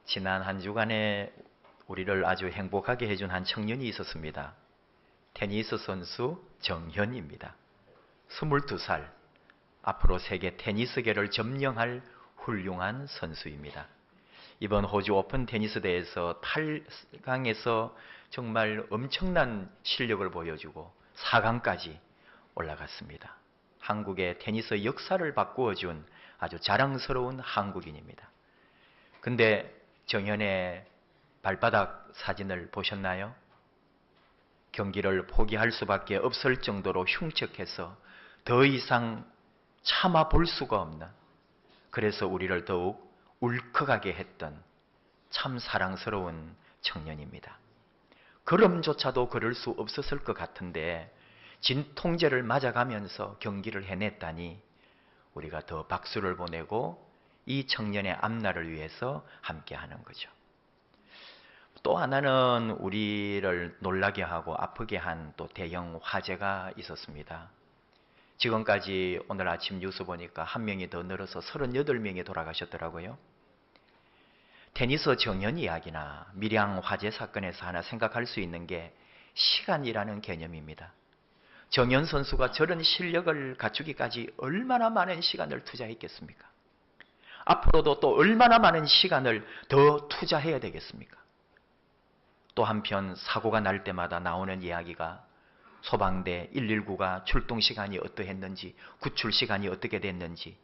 지난 한 주간에 우리를 아주 행복하게 해준 한 청년이 있었습니다. 테니스 선수 정현입니다. 22살, 앞으로 세계 테니스계를 점령할 훌륭한 선수입니다. 이번 호주 오픈 테니스 대회에서 8강에서 정말 엄청난 실력을 보여주고 4강까지 올라갔습니다. 한국의 테니스 역사를 바꾸어준 아주 자랑스러운 한국인입니다. 근데 정현의 발바닥 사진을 보셨나요? 경기를 포기할 수밖에 없을 정도로 흉측해서 더 이상 참아 볼 수가 없는, 그래서 우리를 더욱 울컥하게 했던 참 사랑스러운 청년입니다. 걸음조차도 걸을 수 없었을 것 같은데 진통제를 맞아가면서 경기를 해냈다니 우리가 더 박수를 보내고 이 청년의 앞날을 위해서 함께하는 거죠. 또 하나는 우리를 놀라게 하고 아프게 한 또 대형 화재가 있었습니다. 지금까지 오늘 아침 뉴스 보니까 한 명이 더 늘어서 38명이 돌아가셨더라고요. 테니스 정현 이야기나 밀양 화재 사건에서 하나 생각할 수 있는 게 시간이라는 개념입니다. 정현 선수가 저런 실력을 갖추기까지 얼마나 많은 시간을 투자했겠습니까? 앞으로도 또 얼마나 많은 시간을 더 투자해야 되겠습니까? 또 한편 사고가 날 때마다 나오는 이야기가 소방대 119가 출동 시간이 어떠했는지, 구출 시간이 어떻게 됐는지,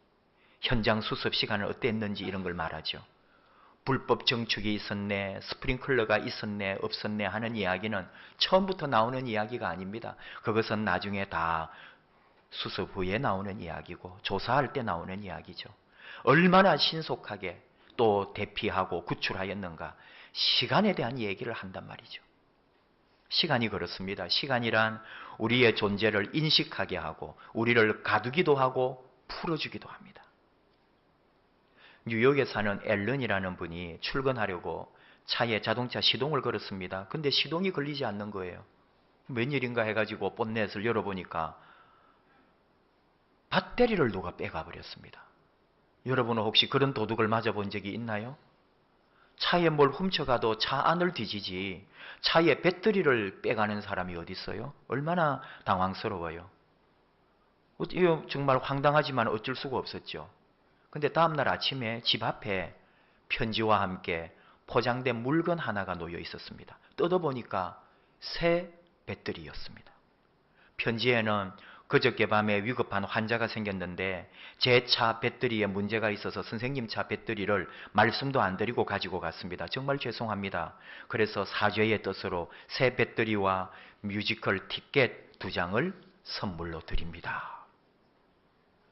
현장 수습 시간은 어땠는지 이런 걸 말하죠. 불법 정축이 있었네, 스프링클러가 있었네, 없었네 하는 이야기는 처음부터 나오는 이야기가 아닙니다. 그것은 나중에 다 수습 후에 나오는 이야기고 조사할 때 나오는 이야기죠. 얼마나 신속하게 또 대피하고 구출하였는가, 시간에 대한 얘기를 한단 말이죠. 시간이 그렇습니다. 시간이란 우리의 존재를 인식하게 하고 우리를 가두기도 하고 풀어주기도 합니다. 뉴욕에 사는 앨런이라는 분이 출근하려고 차에 자동차 시동을 걸었습니다. 근데 시동이 걸리지 않는 거예요. 웬일인가 해가지고 본넷을 열어보니까 배터리를 누가 빼가 버렸습니다. 여러분은 혹시 그런 도둑을 맞아본 적이 있나요? 차에 뭘 훔쳐가도 차 안을 뒤지지 차에 배터리를 빼가는 사람이 어디 있어요? 얼마나 당황스러워요. 이거 정말 황당하지만 어쩔 수가 없었죠. 근데 다음날 아침에 집 앞에 편지와 함께 포장된 물건 하나가 놓여 있었습니다. 뜯어보니까 새 배터리였습니다. 편지에는 그저께 밤에 위급한 환자가 생겼는데 제 차 배터리에 문제가 있어서 선생님 차 배터리를 말씀도 안 드리고 가지고 갔습니다. 정말 죄송합니다. 그래서 사죄의 뜻으로 새 배터리와 뮤지컬 티켓 2장을 선물로 드립니다.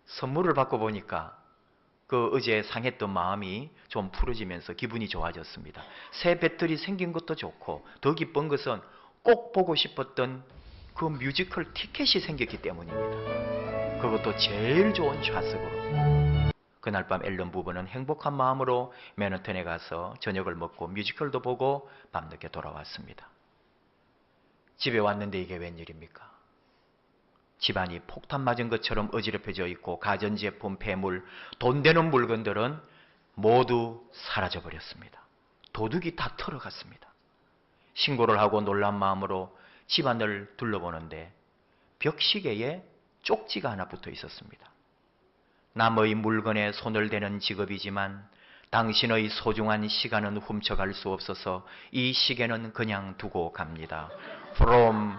선물을 받고 보니까 그 어제 상했던 마음이 좀 풀어지면서 기분이 좋아졌습니다. 새 배터리 생긴 것도 좋고 더 기쁜 것은 꼭 보고 싶었던 그 뮤지컬 티켓이 생겼기 때문입니다. 그것도 제일 좋은 좌석으로. 그날 밤 앨런 부부는 행복한 마음으로 맨하탄에 가서 저녁을 먹고 뮤지컬도 보고 밤늦게 돌아왔습니다. 집에 왔는데 이게 웬일입니까? 집안이 폭탄 맞은 것처럼 어지럽혀져 있고 가전제품, 폐물, 돈 되는 물건들은 모두 사라져 버렸습니다. 도둑이 다 털어갔습니다. 신고를 하고 놀란 마음으로 집안을 둘러보는데 벽시계에 쪽지가 하나 붙어 있었습니다. 남의 물건에 손을 대는 직업이지만 당신의 소중한 시간은 훔쳐갈 수 없어서 이 시계는 그냥 두고 갑니다. From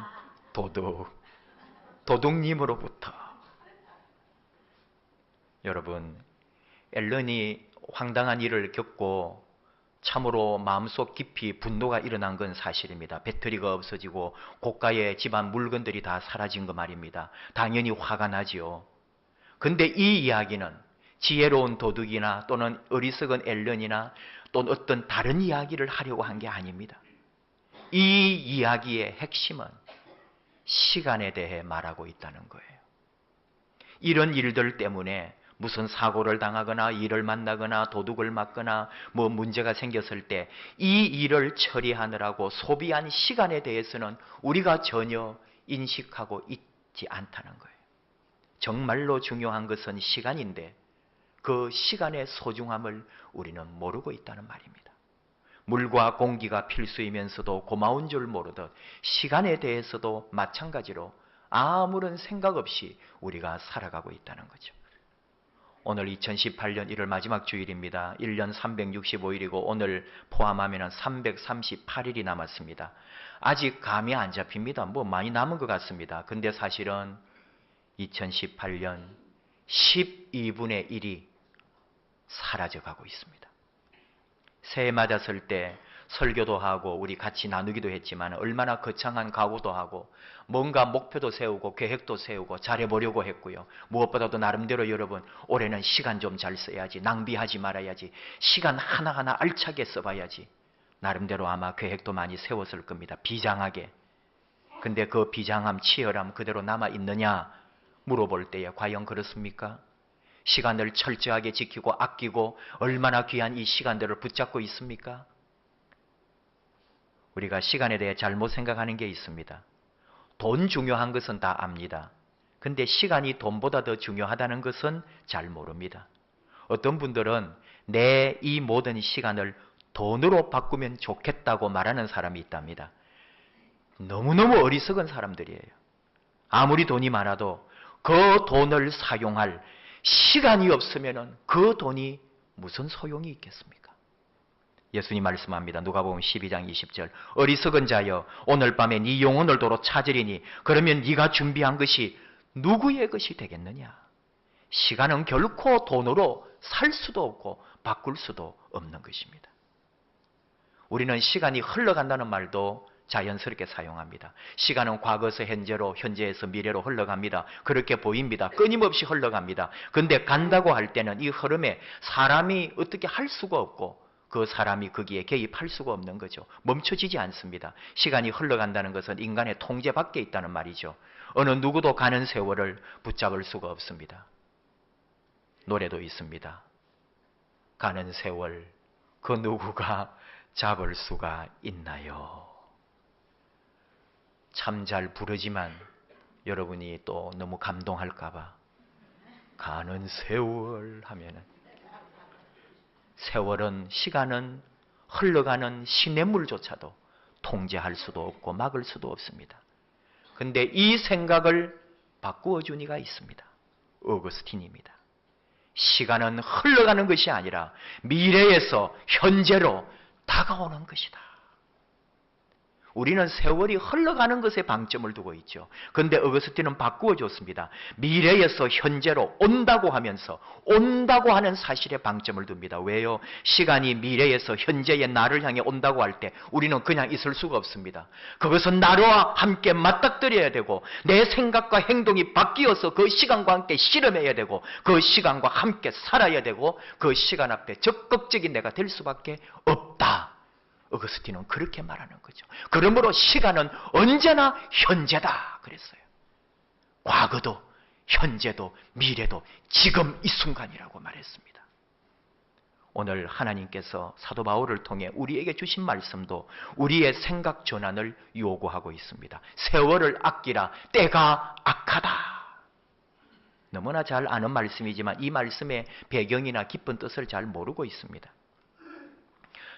도둑. 도둑님으로부터. 여러분, 앨런이 황당한 일을 겪고 참으로 마음속 깊이 분노가 일어난 건 사실입니다. 배터리가 없어지고 고가의 집안 물건들이 다 사라진 거 말입니다. 당연히 화가 나지요. 근데 이 이야기는 지혜로운 도둑이나 또는 어리석은 앨런이나 또는 어떤 다른 이야기를 하려고 한 게 아닙니다. 이 이야기의 핵심은 시간에 대해 말하고 있다는 거예요. 이런 일들 때문에 무슨 사고를 당하거나 일을 만나거나 도둑을 맞거나 뭐 문제가 생겼을 때 이 일을 처리하느라고 소비한 시간에 대해서는 우리가 전혀 인식하고 있지 않다는 거예요. 정말로 중요한 것은 시간인데 그 시간의 소중함을 우리는 모르고 있다는 말입니다. 물과 공기가 필수이면서도 고마운 줄 모르듯 시간에 대해서도 마찬가지로 아무런 생각 없이 우리가 살아가고 있다는 거죠. 오늘 2018년 1월 마지막 주일입니다. 1년 365일이고 오늘 포함하면 338일이 남았습니다. 아직 감이 안 잡힙니다. 뭐 많이 남은 것 같습니다. 근데 사실은 2018년 12분의 1이 사라져가고 있습니다. 새해 맞았을 때 설교도 하고 우리 같이 나누기도 했지만 얼마나 거창한 각오도 하고 뭔가 목표도 세우고 계획도 세우고 잘해보려고 했고요. 무엇보다도 나름대로 여러분 올해는 시간 좀 잘 써야지, 낭비하지 말아야지, 시간 하나하나 알차게 써봐야지, 나름대로 아마 계획도 많이 세웠을 겁니다. 비장하게. 근데 그 비장함, 치열함 그대로 남아있느냐 물어볼 때에 과연 그렇습니까? 시간을 철저하게 지키고 아끼고 얼마나 귀한 이 시간들을 붙잡고 있습니까? 우리가 시간에 대해 잘못 생각하는 게 있습니다. 돈 중요한 것은 다 압니다. 근데 시간이 돈보다 더 중요하다는 것은 잘 모릅니다. 어떤 분들은 내 이 모든 시간을 돈으로 바꾸면 좋겠다고 말하는 사람이 있답니다. 너무너무 어리석은 사람들이에요. 아무리 돈이 많아도 그 돈을 사용할 시간이 없으면 그 돈이 무슨 소용이 있겠습니까? 예수님 말씀합니다. 누가복음 12장 20절. 어리석은 자여 오늘 밤에 네 영혼을 도로 찾으리니 그러면 네가 준비한 것이 누구의 것이 되겠느냐? 시간은 결코 돈으로 살 수도 없고 바꿀 수도 없는 것입니다. 우리는 시간이 흘러간다는 말도 자연스럽게 사용합니다. 시간은 과거에서 현재로, 현재에서 미래로 흘러갑니다. 그렇게 보입니다. 끊임없이 흘러갑니다. 근데 간다고 할 때는 이 흐름에 사람이 어떻게 할 수가 없고 그 사람이 거기에 개입할 수가 없는 거죠. 멈춰지지 않습니다. 시간이 흘러간다는 것은 인간의 통제 밖에 있다는 말이죠. 어느 누구도 가는 세월을 붙잡을 수가 없습니다. 노래도 있습니다. 가는 세월 그 누구가 잡을 수가 있나요? 참 잘 부르지만 여러분이 또 너무 감동할까 봐 가는 세월 하면은 세월은, 시간은 흘러가는 시냇물조차도 통제할 수도 없고 막을 수도 없습니다. 근데 이 생각을 바꾸어 준 이가 있습니다. 어거스틴입니다. 시간은 흘러가는 것이 아니라 미래에서 현재로 다가오는 것이다. 우리는 세월이 흘러가는 것에 방점을 두고 있죠. 그런데 어거스틴은 바꾸어 줬습니다. 미래에서 현재로 온다고 하면서 온다고 하는 사실에 방점을 둡니다. 왜요? 시간이 미래에서 현재의 나를 향해 온다고 할 때 우리는 그냥 있을 수가 없습니다. 그것은 나와 함께 맞닥뜨려야 되고 내 생각과 행동이 바뀌어서 그 시간과 함께 실험해야 되고 그 시간과 함께 살아야 되고 그 시간 앞에 적극적인 내가 될 수밖에 없다. 어거스틴은 그렇게 말하는 거죠. 그러므로 시간은 언제나 현재다 그랬어요. 과거도 현재도 미래도 지금 이 순간이라고 말했습니다. 오늘 하나님께서 사도 바울을 통해 우리에게 주신 말씀도 우리의 생각 전환을 요구하고 있습니다. 세월을 아끼라 때가 악하다. 너무나 잘 아는 말씀이지만 이 말씀의 배경이나 깊은 뜻을 잘 모르고 있습니다.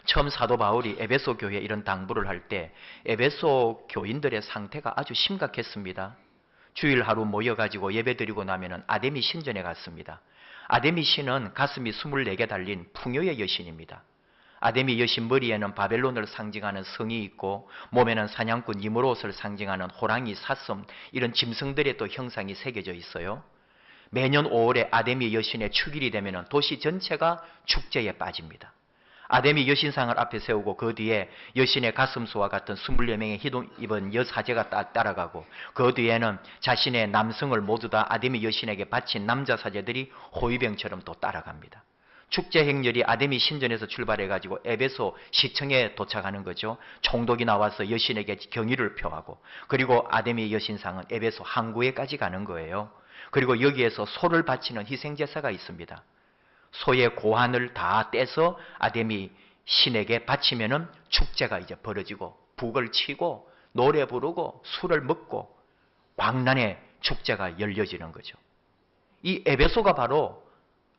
처음 사도 바울이 에베소 교회에 이런 당부를 할 때 에베소 교인들의 상태가 아주 심각했습니다. 주일 하루 모여가지고 예배드리고 나면 아데미 신전에 갔습니다. 아데미 신은 가슴이 24개 달린 풍요의 여신입니다. 아데미 여신 머리에는 바벨론을 상징하는 성이 있고 몸에는 사냥꾼 니므롯을 상징하는 호랑이, 사슴 이런 짐승들의 또 형상이 새겨져 있어요. 매년 5월에 아데미 여신의 축일이 되면 도시 전체가 축제에 빠집니다. 아데미 여신상을 앞에 세우고 그 뒤에 여신의 가슴수와 같은 24명의 희동 입은 여사제가 따라가고 그 뒤에는 자신의 남성을 모두 다 아데미 여신에게 바친 남자 사제들이 호위병처럼 또 따라갑니다. 축제 행렬이 아데미 신전에서 출발해가지고 에베소 시청에 도착하는 거죠. 총독이 나와서 여신에게 경의를 표하고 그리고 아데미 여신상은 에베소 항구에까지 가는 거예요. 그리고 여기에서 소를 바치는 희생제사가 있습니다. 소의 고환을 다 떼서 아데미 신에게 바치면은 축제가 이제 벌어지고 북을 치고 노래 부르고 술을 먹고 광란의 축제가 열려지는 거죠. 이 에베소가 바로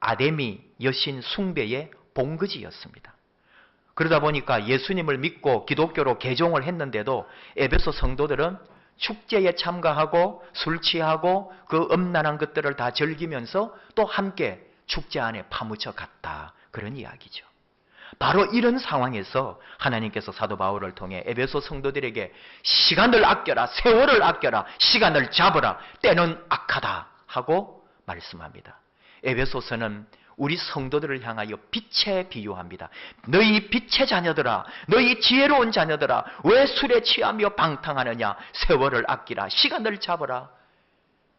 아데미 여신 숭배의 본거지였습니다. 그러다 보니까 예수님을 믿고 기독교로 개종을 했는데도 에베소 성도들은 축제에 참가하고 술 취하고 그 음란한 것들을 다 즐기면서 또 함께 축제 안에 파묻혀 갔다. 그런 이야기죠. 바로 이런 상황에서 하나님께서 사도 바울을 통해 에베소 성도들에게 시간을 아껴라, 세월을 아껴라, 시간을 잡으라, 때는 악하다 하고 말씀합니다. 에베소서는 우리 성도들을 향하여 빛에 비유합니다. 너희 빛의 자녀들아, 너희 지혜로운 자녀들아, 왜 술에 취하며 방탕하느냐? 세월을 아끼라, 시간을 잡으라.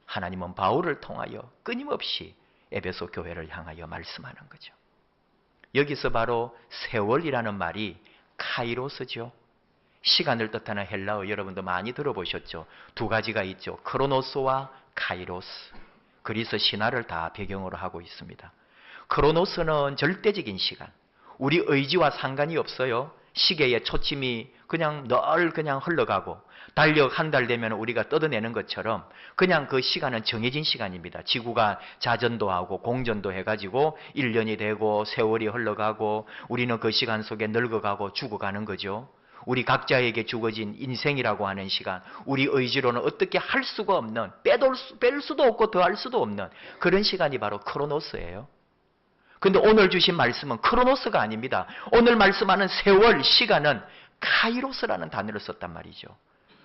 하나님은 바울을 통하여 끊임없이 에베소 교회를 향하여 말씀하는 거죠. 여기서 바로 세월이라는 말이 카이로스죠. 시간을 뜻하는 헬라어 여러분도 많이 들어보셨죠. 두 가지가 있죠. 크로노스와 카이로스. 그리스 신화를 다 배경으로 하고 있습니다. 크로노스는 절대적인 시간. 우리 의지와 상관이 없어요. 시계의 초침이 그냥 늘 그냥 흘러가고 달력 한 달 되면 우리가 뜯어내는 것처럼 그냥 그 시간은 정해진 시간입니다. 지구가 자전도 하고 공전도 해가지고 1년이 되고 세월이 흘러가고 우리는 그 시간 속에 늙어가고 죽어가는 거죠. 우리 각자에게 주어진 인생이라고 하는 시간, 우리 의지로는 어떻게 할 수가 없는, 뺄 수도 없고 더할 수도 없는 그런 시간이 바로 크로노스예요. 근데 오늘 주신 말씀은 크로노스가 아닙니다. 오늘 말씀하는 세월, 시간은 카이로스라는 단어를 썼단 말이죠.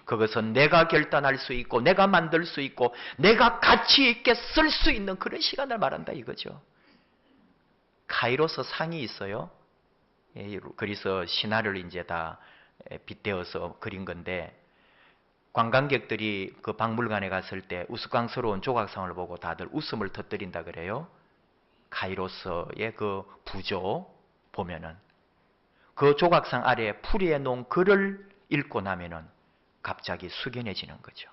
그것은 내가 결단할 수 있고 내가 만들 수 있고 내가 가치 있게 쓸 수 있는 그런 시간을 말한다 이거죠. 카이로스 상이 있어요. 그래서 신화를 이제 다 빗대어서 그린 건데 관광객들이 그 박물관에 갔을 때 우스꽝스러운 조각상을 보고 다들 웃음을 터뜨린다 그래요. 카이로스의 그 부조 보면은 그 조각상 아래에 풀이해 놓은 글을 읽고 나면은 갑자기 숙연해지는 거죠.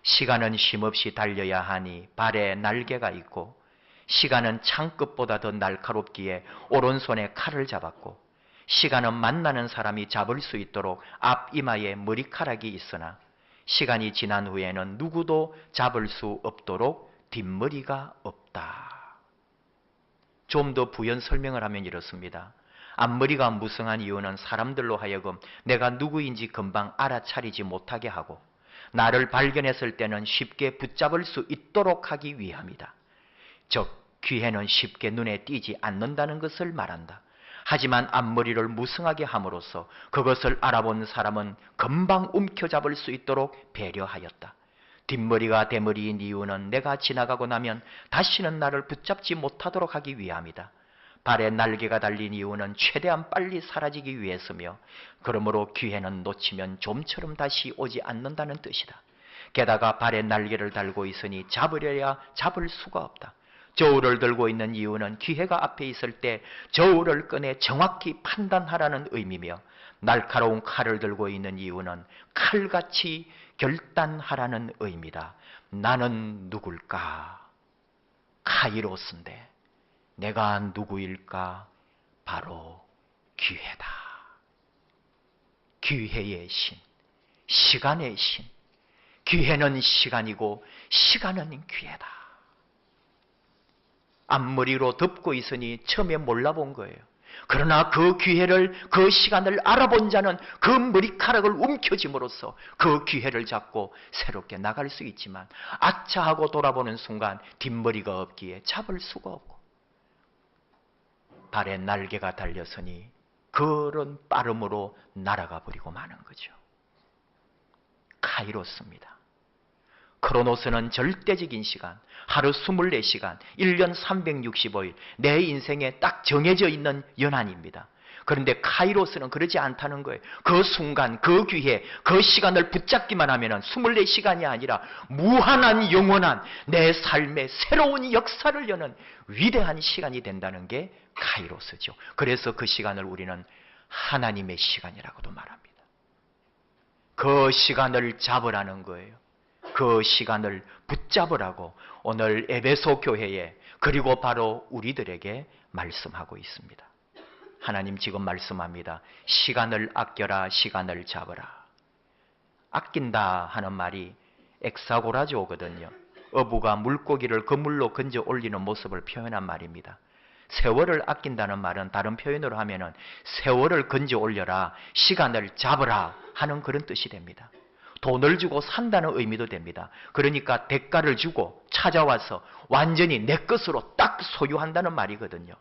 시간은 쉼없이 달려야 하니 발에 날개가 있고 시간은 창끝보다 더 날카롭기에 오른손에 칼을 잡았고 시간은 만나는 사람이 잡을 수 있도록 앞이마에 머리카락이 있으나 시간이 지난 후에는 누구도 잡을 수 없도록 뒷머리가 없다. 좀 더 부연 설명을 하면 이렇습니다. 앞머리가 무성한 이유는 사람들로 하여금 내가 누구인지 금방 알아차리지 못하게 하고 나를 발견했을 때는 쉽게 붙잡을 수 있도록 하기 위함이다. 즉 귀에는 쉽게 눈에 띄지 않는다는 것을 말한다. 하지만 앞머리를 무성하게 함으로써 그것을 알아본 사람은 금방 움켜잡을 수 있도록 배려하였다. 뒷머리가 대머리인 이유는 내가 지나가고 나면 다시는 나를 붙잡지 못하도록 하기 위함이다. 발에 날개가 달린 이유는 최대한 빨리 사라지기 위해서며 그러므로 기회는 놓치면 좀처럼 다시 오지 않는다는 뜻이다. 게다가 발에 날개를 달고 있으니 잡으려야 잡을 수가 없다. 저울을 들고 있는 이유는 기회가 앞에 있을 때 저울을 꺼내 정확히 판단하라는 의미며 날카로운 칼을 들고 있는 이유는 칼같이 결단하라는 의미다. 나는 누굴까? 카이로스인데 내가 누구일까? 바로 기회다. 기회의 신, 시간의 신. 기회는 시간이고 시간은 기회다. 앞머리로 덮고 있으니 처음에 몰라본 거예요. 그러나 그 기회를, 그 시간을 알아본 자는 그 머리카락을 움켜짐으로써 그 기회를 잡고 새롭게 나갈 수 있지만 아차 하고 돌아보는 순간 뒷머리가 없기에 잡을 수가 없고 발에 날개가 달렸으니 그런 빠름으로 날아가 버리고 마는 거죠. 카이로스입니다. 크로노스는 절대적인 시간, 하루 24시간, 1년 365일, 내 인생에 딱 정해져 있는 연한입니다. 그런데 카이로스는 그러지 않다는 거예요. 그 순간, 그 기회, 그 시간을 붙잡기만 하면 24시간이 아니라 무한한 영원한 내 삶의 새로운 역사를 여는 위대한 시간이 된다는 게 카이로스죠. 그래서 그 시간을 우리는 하나님의 시간이라고도 말합니다. 그 시간을 잡으라는 거예요. 그 시간을 붙잡으라고 오늘 에베소 교회에 그리고 바로 우리들에게 말씀하고 있습니다. 하나님 지금 말씀합니다. 시간을 아껴라, 시간을 잡으라. 아낀다 하는 말이 엑사고라조거든요. 어부가 물고기를 그물로 건져 올리는 모습을 표현한 말입니다. 세월을 아낀다는 말은 다른 표현으로 하면은 세월을 건져 올려라, 시간을 잡으라 하는 그런 뜻이 됩니다. 돈을 주고 산다는 의미도 됩니다. 그러니까 대가를 주고 찾아와서 완전히 내 것으로 딱 소유한다는 말이거든요.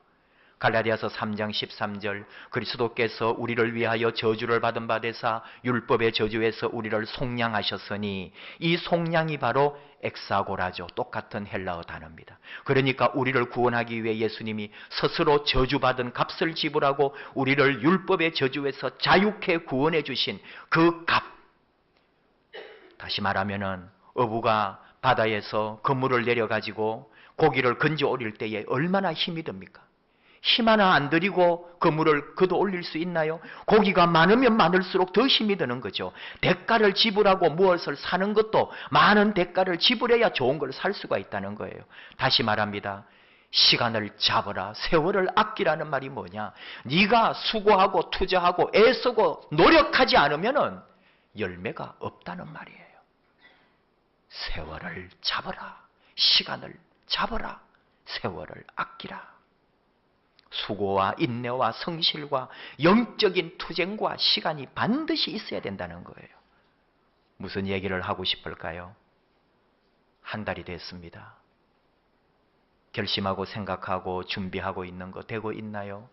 갈라디아서 3장 13절 그리스도께서 우리를 위하여 저주를 받은 바 되사 율법의 저주에서 우리를 속량하셨으니, 이 속량이 바로 엑사고라죠. 똑같은 헬라어 단어입니다. 그러니까 우리를 구원하기 위해 예수님이 스스로 저주받은 값을 지불하고 우리를 율법의 저주에서 자유케 구원해 주신 그 값. 다시 말하면은 어부가 바다에서 그물을 내려가지고 고기를 건져 올릴 때에 얼마나 힘이 듭니까? 힘 하나 안 들이고 그물을 걷어 올릴 수 있나요? 고기가 많으면 많을수록 더 힘이 드는 거죠. 대가를 지불하고 무엇을 사는 것도 많은 대가를 지불해야 좋은 걸 살 수가 있다는 거예요. 다시 말합니다. 시간을 잡으라, 세월을 아끼라는 말이 뭐냐? 네가 수고하고 투자하고 애쓰고 노력하지 않으면 열매가 없다는 말이에요. 세월을 잡으라, 시간을 잡으라, 세월을 아끼라. 수고와 인내와 성실과 영적인 투쟁과 시간이 반드시 있어야 된다는 거예요. 무슨 얘기를 하고 싶을까요? 한 달이 됐습니다. 결심하고 생각하고 준비하고 있는 거 되고 있나요?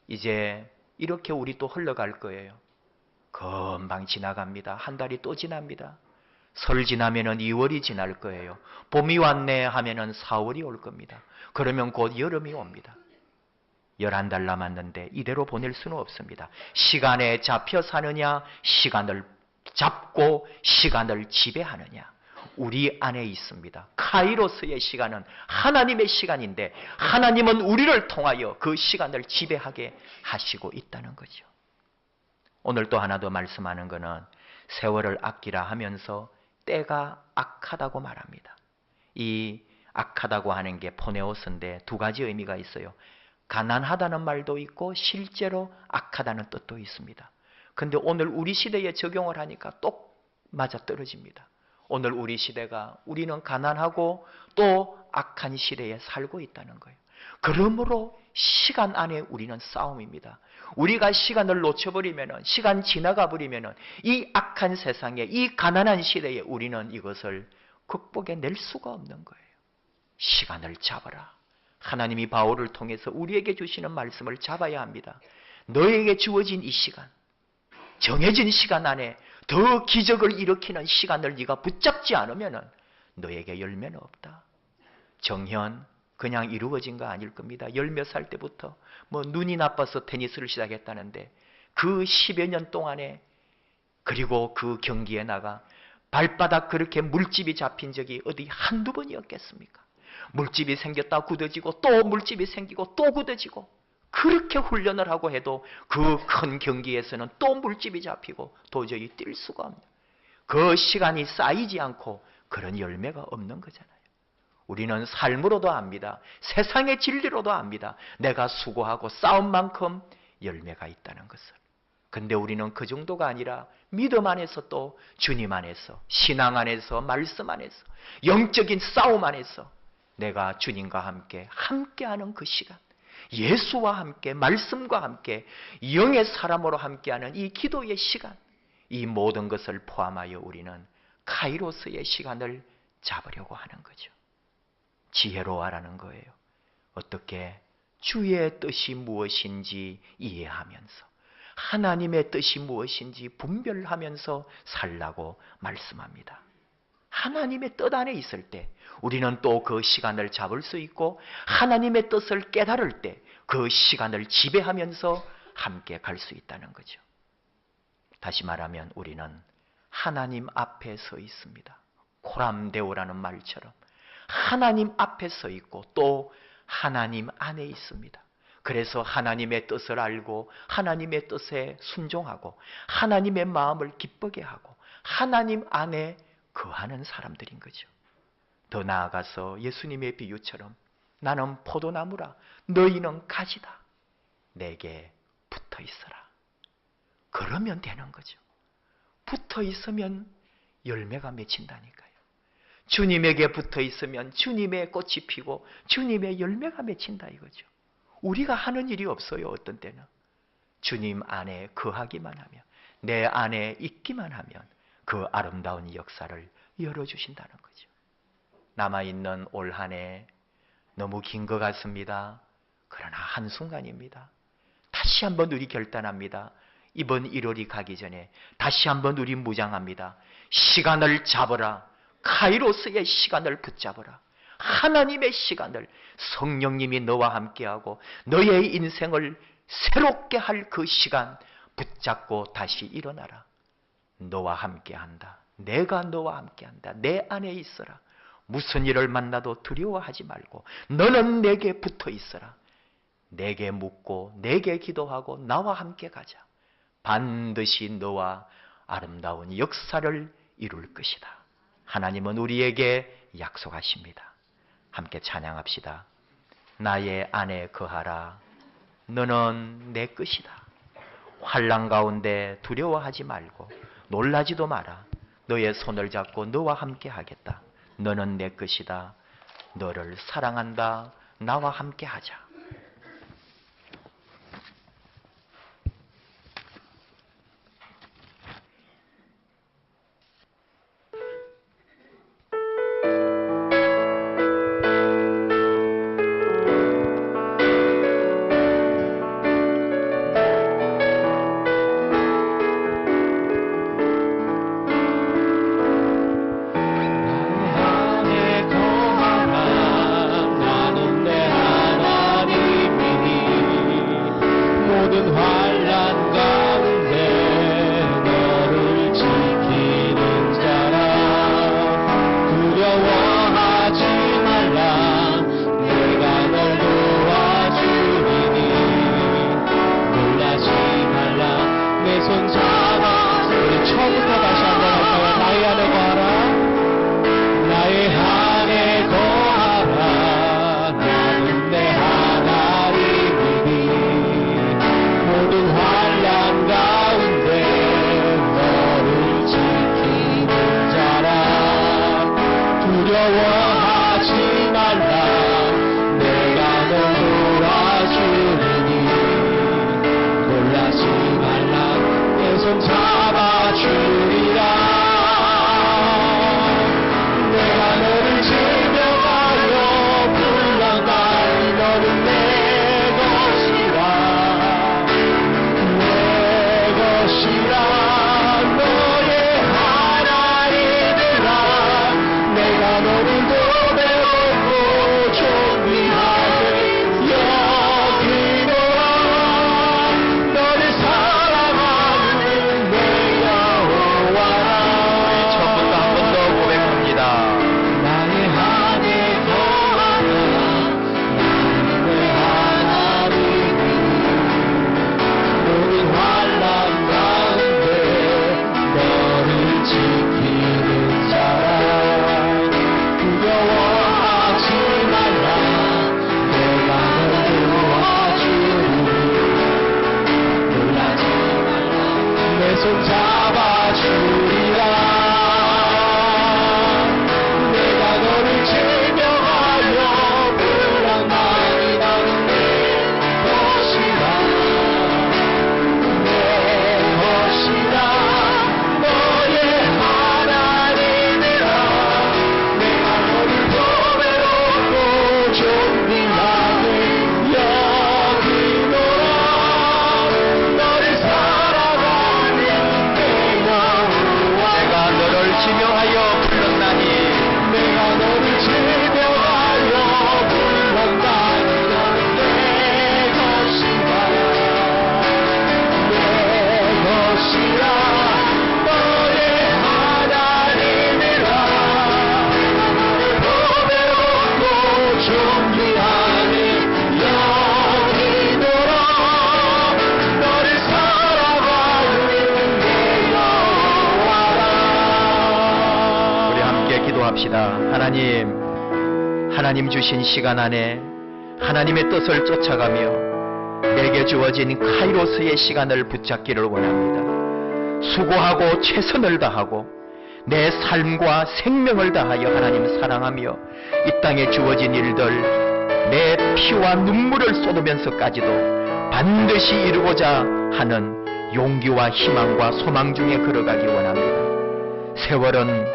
이제 이렇게 우리 또 흘러갈 거예요. 금방 지나갑니다. 한 달이 또 지납니다. 설 지나면은 2월이 지날 거예요. 봄이 왔네 하면은 4월이 올 겁니다. 그러면 곧 여름이 옵니다. 11달 남았는데 이대로 보낼 수는 없습니다. 시간에 잡혀 사느냐, 시간을 잡고 시간을 지배하느냐. 우리 안에 있습니다. 카이로스의 시간은 하나님의 시간인데 하나님은 우리를 통하여 그 시간을 지배하게 하시고 있다는 거죠. 오늘 또 하나 더 말씀하는 것은 세월을 아끼라 하면서 때가 악하다고 말합니다. 이 악하다고 하는 게 포네오스인데 두 가지 의미가 있어요. 가난하다는 말도 있고 실제로 악하다는 뜻도 있습니다. 근데 오늘 우리 시대에 적용을 하니까 똑 맞아떨어집니다. 오늘 우리 시대가 우리는 가난하고 또 악한 시대에 살고 있다는 거예요. 그러므로 시간 안에 우리는 싸움입니다. 우리가 시간을 놓쳐버리면, 시간 지나가 버리면 이 악한 세상에, 이 가난한 시대에 우리는 이것을 극복해낼 수가 없는 거예요. 시간을 잡아라. 하나님이 바울을 통해서 우리에게 주시는 말씀을 잡아야 합니다. 너에게 주어진 이 시간, 정해진 시간 안에 더 기적을 일으키는 시간을 네가 붙잡지 않으면 너에게 열매는 없다. 정현 그냥 이루어진 거 아닐 겁니다. 열 몇 살 때부터 눈이 나빠서 테니스를 시작했다는데 그 10여 년 동안에, 그리고 그 경기에 나가 발바닥 그렇게 물집이 잡힌 적이 어디 한두 번이었겠습니까? 물집이 생겼다 굳어지고 또 물집이 생기고 또 굳어지고, 그렇게 훈련을 하고 해도 그 큰 경기에서는 또 물집이 잡히고 도저히 뛸 수가 없는, 그 시간이 쌓이지 않고 그런 열매가 없는 거잖아요. 우리는 삶으로도 압니다. 세상의 진리로도 압니다. 내가 수고하고 싸운 만큼 열매가 있다는 것을. 근데 우리는 그 정도가 아니라 믿음 안에서, 또 주님 안에서, 신앙 안에서, 말씀 안에서, 영적인 싸움 안에서 내가 주님과 함께하는 그 시간, 예수와 함께, 말씀과 함께, 영의 사람으로 함께하는 이 기도의 시간, 이 모든 것을 포함하여 우리는 카이로스의 시간을 잡으려고 하는 거죠. 지혜로워라는 거예요. 어떻게? 주의 뜻이 무엇인지 이해하면서, 하나님의 뜻이 무엇인지 분별하면서 살라고 말씀합니다. 하나님의 뜻 안에 있을 때 우리는 또 그 시간을 잡을 수 있고, 하나님의 뜻을 깨달을 때 그 시간을 지배하면서 함께 갈 수 있다는 거죠. 다시 말하면 우리는 하나님 앞에 서 있습니다. 코람데오라는 말처럼 하나님 앞에 서 있고 또 하나님 안에 있습니다. 그래서 하나님의 뜻을 알고 하나님의 뜻에 순종하고 하나님의 마음을 기쁘게 하고 하나님 안에 거하는 사람들인 거죠. 더 나아가서 예수님의 비유처럼 나는 포도나무라 너희는 가지다. 내게 붙어 있어라. 그러면 되는 거죠. 붙어 있으면 열매가 맺힌다니까요. 주님에게 붙어 있으면 주님의 꽃이 피고 주님의 열매가 맺힌다 이거죠. 우리가 하는 일이 없어요. 어떤 때는 주님 안에 거하기만 하면, 내 안에 있기만 하면 그 아름다운 역사를 열어주신다는 거죠. 남아있는 올 한 해 너무 긴 것 같습니다. 그러나 한순간입니다. 다시 한번 우리 결단합니다. 이번 1월이 가기 전에 다시 한번 우리 무장합니다. 시간을 잡아라. 카이로스의 시간을 붙잡아라. 하나님의 시간을, 성령님이 너와 함께하고 너의 인생을 새롭게 할 그 시간 붙잡고 다시 일어나라. 너와 함께한다. 내가 너와 함께한다. 내 안에 있어라. 무슨 일을 만나도 두려워하지 말고 너는 내게 붙어 있어라. 내게 묻고 내게 기도하고 나와 함께 가자. 반드시 너와 아름다운 역사를 이룰 것이다. 하나님은 우리에게 약속하십니다. 함께 찬양합시다. 나의 안에 거하라. 너는 내 것이다. 환난 가운데 두려워하지 말고 놀라지도 마라. 너의 손을 잡고 너와 함께 하겠다. 너는 내 것이다. 너를 사랑한다. 나와 함께 하자. 하나님 주신 시간 안에 하나님의 뜻을 쫓아가며 내게 주어진 카이로스의 시간을 붙잡기를 원합니다. 수고하고 최선을 다하고 내 삶과 생명을 다하여 하나님 사랑하며 이 땅에 주어진 일들 내 피와 눈물을 쏟으면서까지도 반드시 이루고자 하는 용기와 희망과 소망 중에 걸어가기 원합니다. 세월은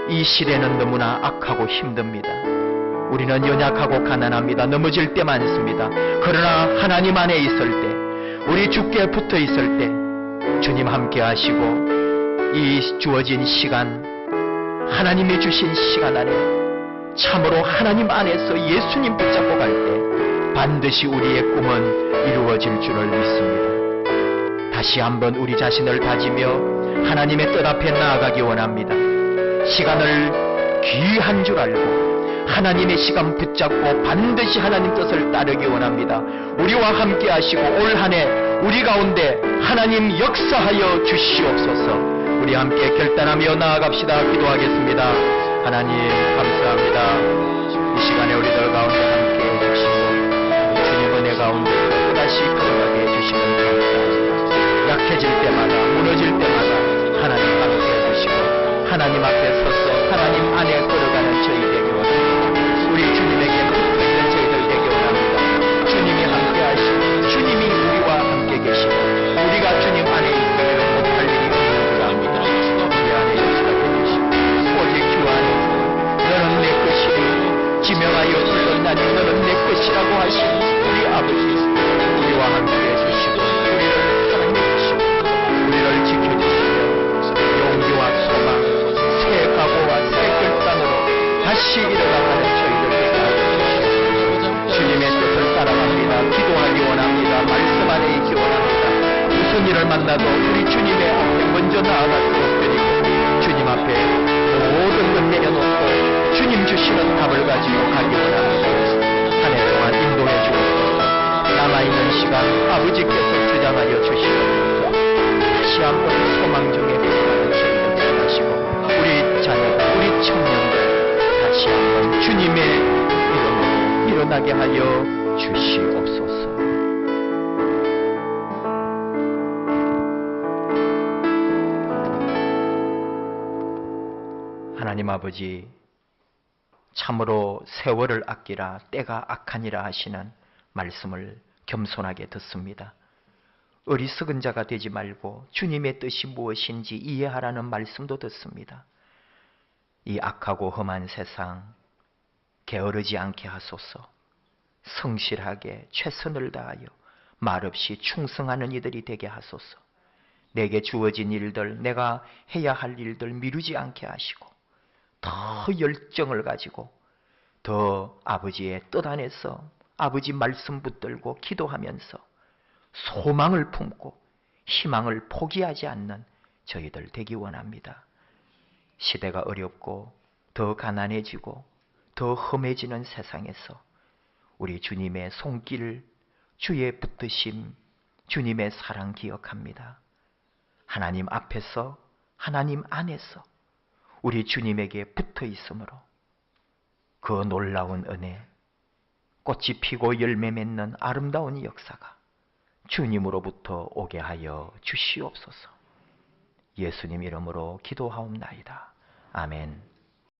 이 시대는 너무나 악하고 힘듭니다. 우리는 연약하고 가난합니다. 넘어질 때 많습니다. 그러나 하나님 안에 있을 때, 우리 주께 붙어 있을 때 주님 함께 하시고 이 주어진 시간, 하나님이 주신 시간 안에 참으로 하나님 안에서 예수님 붙잡고 갈 때 반드시 우리의 꿈은 이루어질 줄을 믿습니다. 다시 한번 우리 자신을 다지며 하나님의 뜻 앞에 나아가기 원합니다. 시간을 귀한 줄 알고 하나님의 시간 붙잡고 반드시 하나님 뜻을 따르기 원합니다. 우리와 함께 하시고 올 한 해 우리 가운데 하나님 역사하여 주시옵소서. 우리 함께 결단하며 나아갑시다. 기도하겠습니다. 하나님 감사합니다. 이 시간에 우리들 가운데 함께 해주시고 주님 은혜 가운데 또다시 걸어가게 해주시면 감사합니다. 약해질 때마다 무너질 때마다 하나님 함께 해주시고 하나님 앞에 서서 하나님 안에 걸어가는 저희 되기 원합니다. 우리 주님에게 붙어있는 저희들 되기 원합니다. 주님이 함께 하시고 주님이 우리와 함께 계시고 우리가 주님 안에 있으면 못할 일이 없는 줄 압니다. 우리 안에 역사해 주시고 오직 주 안에서 너는 내 것이니 지명하여 불렀나니 너는 내 것이라고 하신 우리 아버지, 우리와 함께 해주시고 우리를 사랑해 주시고 우리를 지켜주시며 용기와 소망, 새 각오와 새 결단으로 다시 일어나가는 저희들 되게 하옵소서. 주님의 뜻을 따라갑니다. 기도하기 원합니다. 말씀 안에 있기 원합니다. 무슨 일을 만나도 우리 주님의 앞에 먼저 나아가도록 드리고 주님 앞에 모든 것 내려놓고 주님 주시는 답을 가지고 가기 원합니다. 한 해 동안 인도해 주옵소서. 남아있는 시간 아버지께서 주장하여 주시옵소서. 다시 한번 소망 중에 걸어가는 저희들 되게 하시고 우리 자녀들, 우리 청년들 다시 한번 주님의 이름으로 일어나게 하여 주시옵소서. 하나님 아버지, 참으로 세월을 아끼라 때가 악하니라 하시는 말씀을 겸손하게 듣습니다. 어리석은 자가 되지 말고 주님의 뜻이 무엇인지 이해하라는 말씀도 듣습니다. 이 악하고 험한 세상 게으르지 않게 하소서. 성실하게 최선을 다하여 말없이 충성하는 이들이 되게 하소서. 내게 주어진 일들, 내가 해야 할 일들 미루지 않게 하시고 더 열정을 가지고 더 아버지의 뜻 안에서 아버지 말씀 붙들고 기도하면서 소망을 품고 희망을 포기하지 않는 저희들 되기 원합니다. 시대가 어렵고 더 가난해지고 더 험해지는 세상에서 우리 주님의 손길, 주의 붙드심, 주님의 사랑 기억합니다. 하나님 앞에서 하나님 안에서 우리 주님에게 붙어 있으므로 그 놀라운 은혜, 꽃이 피고 열매 맺는 아름다운 역사가 주님으로부터 오게 하여 주시옵소서. 예수님 이름으로 기도하옵나이다. 아멘.